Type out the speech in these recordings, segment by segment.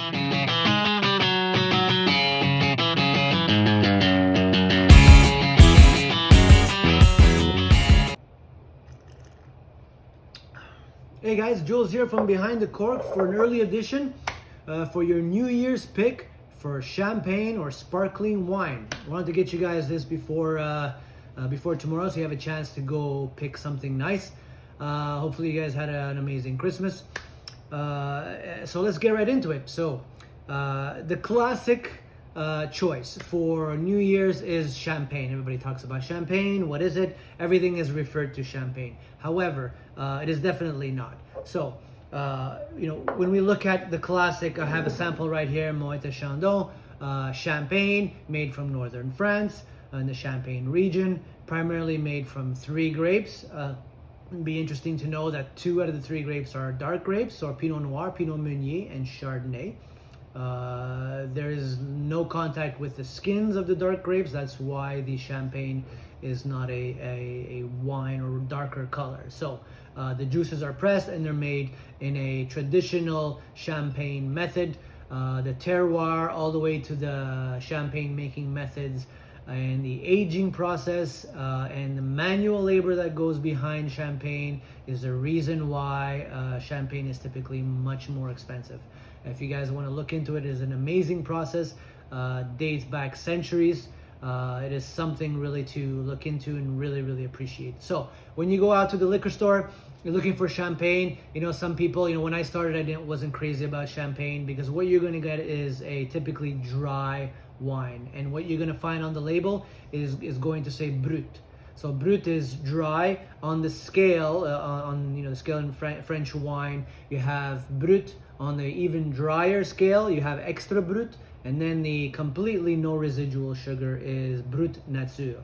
Hey guys, Jules here from Behind the Cork for an early edition for your New Year's pick for champagne or sparkling wine. I wanted to get you guys this before tomorrow, so you have a chance to go pick something nice. Hopefully you guys had an amazing Christmas. So let's get right into it. So the classic choice for New Year's is champagne. Everybody talks about champagne. What is it? Everything is referred to champagne. However, it is definitely not. So, when we look at the classic, I have a sample right here, Moët Chandon, champagne made from northern France in the Champagne region, primarily made from 3 grapes. It'd be interesting to know that 2 out of the 3 grapes are dark grapes, or Pinot Noir, Pinot Meunier, and Chardonnay. There is no contact with the skins of the dark grapes. That's why the champagne is not a wine or darker color. So the juices are pressed and they're made in a traditional champagne method. The terroir all the way to the champagne making methods and the aging process and the manual labor that goes behind champagne is the reason why champagne is typically much more expensive. If you guys want to look into it, it is an amazing process, dates back centuries. It is something really to look into and really, really appreciate. So when you go out to the liquor store, you're looking for champagne. Some people, when I started, I wasn't crazy about champagne because what you're going to get is a typically dry wine. And what you're going to find on the label is going to say brut. So brut is dry. On the scale, on the scale in French wine, you have brut. On the even drier scale, you have extra brut, and then the completely no residual sugar is brut nature.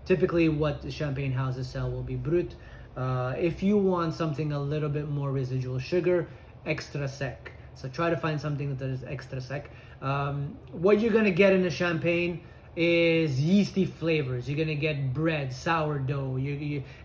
Typically, what the champagne houses sell will be brut. If you want something a little bit more residual sugar, extra sec. So try to find something that is extra sec. What you're gonna get in a champagne is yeasty flavors. You're gonna get bread, sourdough,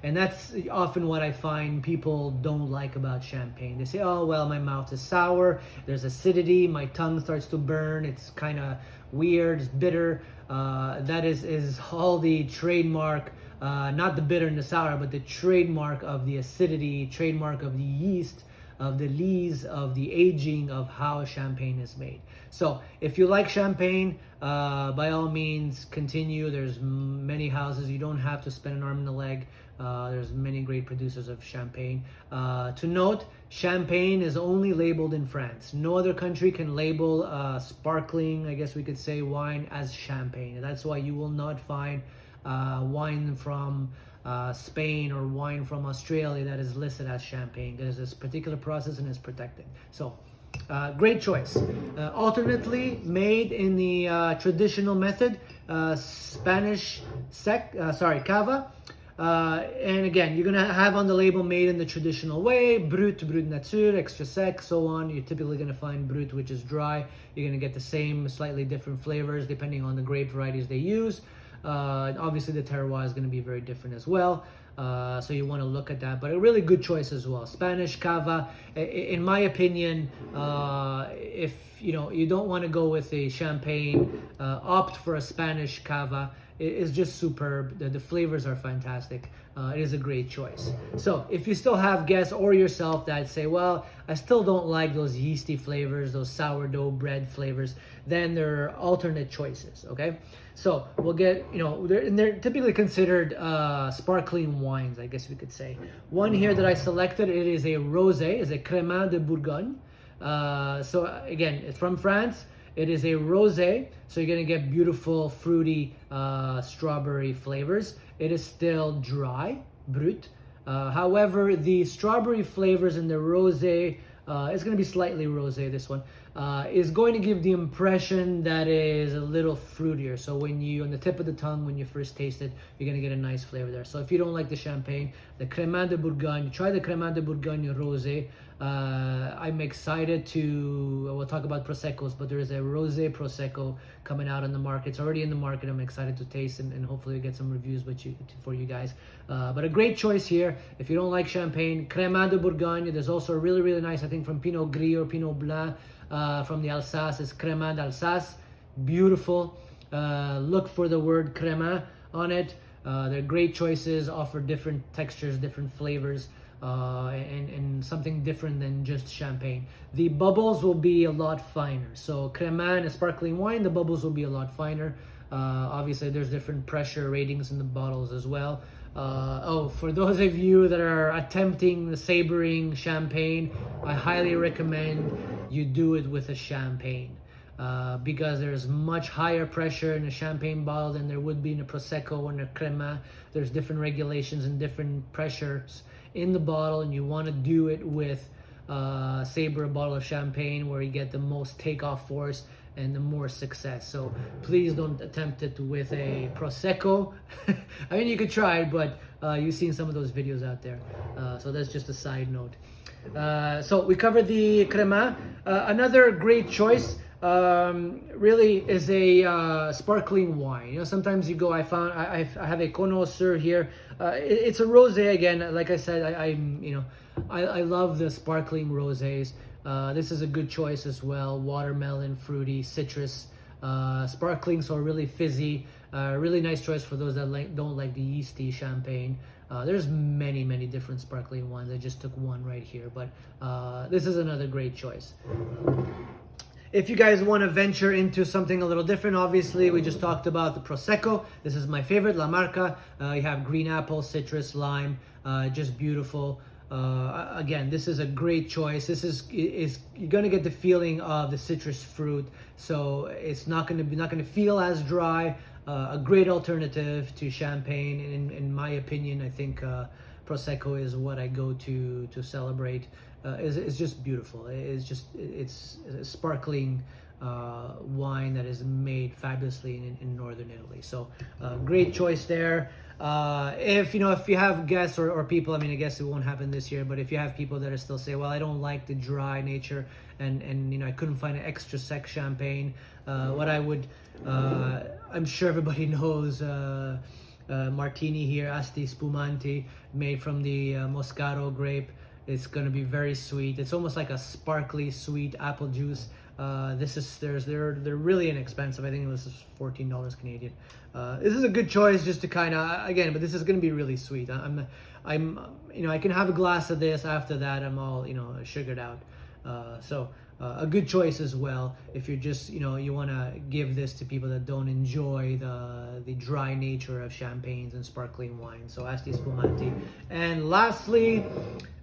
and that's often what I find people don't like about champagne. They say, oh well, my mouth is sour, there's acidity, my tongue starts to burn, it's kind of weird, it's bitter. That is all the trademark, not the bitter and the sour, but the trademark of the acidity, trademark of the yeast, of the lees, of the aging of how champagne is made. So if you like champagne, by all means continue. There's many houses. You don't have to spend an arm and a leg. There's many great producers of champagne. To note, champagne is only labeled in France. No other country can label sparkling, I guess we could say, wine as champagne. And that's why you will not find wine from Spain or wine from Australia that is listed as champagne. There's this particular process and is protected. So great choice. Alternately made in the traditional method, Spanish cava. And again, you're gonna have on the label made in the traditional way, brut nature, extra sec, so on. You're typically gonna find brut, which is dry. You're gonna get the same, slightly different flavors depending on the grape varieties they use. Obviously the terroir is going to be very different as well, so you want to look at that, but a really good choice as well. Spanish cava, in my opinion, if you don't want to go with a champagne, opt for a Spanish cava. It is just superb. The flavors are fantastic. It is a great choice. So if you still have guests or yourself that say, well, I still don't like those yeasty flavors, those sourdough bread flavors, then there are alternate choices, okay? So we'll get, they're typically considered sparkling wines, I guess we could say. One here that I selected, it is a rosé, is a Crémant de Bourgogne. So again, it's from France. It is a rosé, so you're gonna get beautiful, fruity, strawberry flavors. It is still dry, brut. However, the strawberry flavors in the rosé, it's gonna be slightly rosé, this one, is going to give the impression that is a little fruitier. So when you, on the tip of the tongue, when you first taste it, you're gonna get a nice flavor there. So if you don't like the champagne, the Crémant de Bourgogne, try the Crémant de Bourgogne rosé. I'm excited to, we'll talk about Proseccos, but there is a Rosé Prosecco coming out on the market. It's already in the market. I'm excited to taste and hopefully get some reviews for you guys. But a great choice here. If you don't like champagne, Cremant de Bourgogne. There's also a really, really nice, I think, from Pinot Gris or Pinot Blanc from the Alsace. It's Cremant d'Alsace. Beautiful. Look for the word Cremant on it. They're great choices, offer different textures, different flavors. And something different than just champagne. The bubbles will be a lot finer. So Cremant, a sparkling wine, the bubbles will be a lot finer. Obviously, there's different pressure ratings in the bottles as well. For those of you that are attempting the savoring champagne, I highly recommend you do it with a champagne. Because there's much higher pressure in a champagne bottle than there would be in a Prosecco and a Cremant. There's different regulations and different pressures in the bottle, and you want to do it with savor a bottle of champagne where you get the most takeoff force and the more success. So please don't attempt it with a Prosecco. I mean, you could try it, but you've seen some of those videos out there. So that's just a side note. So we covered the Cremant. Another great choice really is a sparkling wine. You know, sometimes you go, I have a connoisseur here. It's a rosé again. Like I said, I love the sparkling rosés. This is a good choice as well. Watermelon, fruity, citrus, sparkling, so really fizzy. Really nice choice for those that don't like the yeasty champagne. There's many different sparkling wines. I just took one right here, but this is another great choice. If you guys want to venture into something a little different, obviously we just talked about the Prosecco. This is my favorite, La Marca. You have green apple, citrus, lime, just beautiful. Again, this is a great choice. This is you're gonna get the feeling of the citrus fruit, so it's not gonna feel as dry. A great alternative to champagne, in my opinion. I think Prosecco is what I go to celebrate. It's just beautiful. It's a sparkling wine that is made fabulously in northern Italy. So great choice there. If you have guests or people, I mean, I guess it won't happen this year, but if you have people that are still say, well, I don't like the dry nature and I couldn't find an extra sec champagne, what I would, I'm sure everybody knows martini here, Asti Spumanti, made from the Moscato grape. It's going to be very sweet. It's almost like a sparkly sweet apple juice. They're really inexpensive. I think it was $14 Canadian. This is a good choice just to kind of, again, but this is going to be really sweet. I can have a glass of this. After that, I'm all, sugared out. So a good choice as well if you're just, you want to give this to people that don't enjoy the dry nature of champagnes and sparkling wine. So Asti Spumanti. And lastly,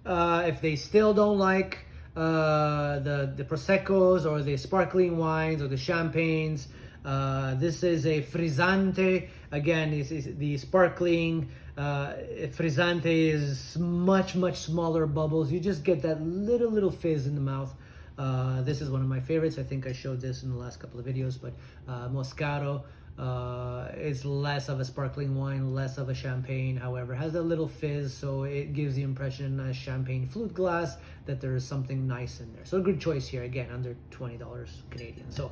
if they still don't like the Proseccos or the sparkling wines or the champagnes, this is a Frizzante. Again, the sparkling Frizzante is much smaller bubbles. You just get that little fizz in the mouth. This is one of my favorites. I think I showed this in the last couple of videos, but Moscato is less of a sparkling wine, less of a champagne. However, has a little fizz, so it gives the impression in a champagne flute glass that there is something nice in there. So a good choice here, again, under $20 Canadian. So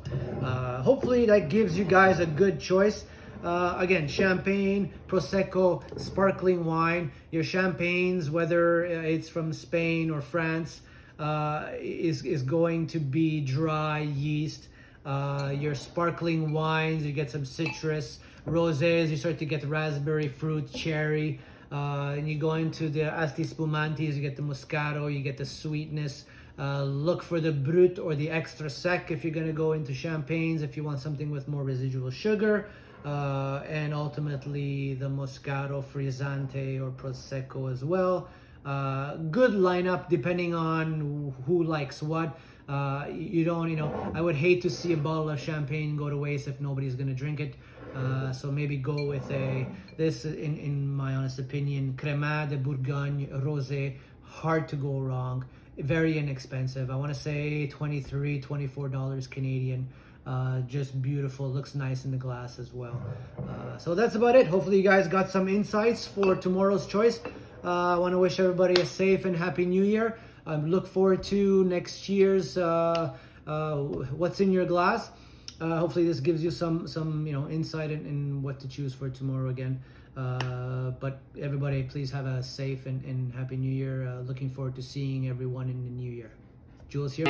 hopefully that gives you guys a good choice. Again, champagne, Prosecco, sparkling wine. Your champagnes, whether it's from Spain or France, is going to be dry yeast. Your sparkling wines, you get some citrus. Rosés, you start to get raspberry, fruit, cherry. And you go into the Asti Spumantis, you get the Moscato, you get the sweetness. Look for the Brut or the extra sec if you're going to go into champagnes, if you want something with more residual sugar. And ultimately the Moscato, Frizzante, or Prosecco as well. Good lineup depending on who likes what. I would hate to see a bottle of champagne go to waste if nobody's gonna drink it. So maybe go with this in my honest opinion, Cremant de Bourgogne Rosé. Hard to go wrong. Very inexpensive. I want to say $23, $24 Canadian. Just beautiful. Looks nice in the glass as well. So that's about it. Hopefully you guys got some insights for tomorrow's choice. I want to wish everybody a safe and happy new year. look forward to next year's what's in your glass. Hopefully this gives you some insight in what to choose for tomorrow again. But everybody, please have a safe and happy new year. Looking forward to seeing everyone in the new year. Jules here.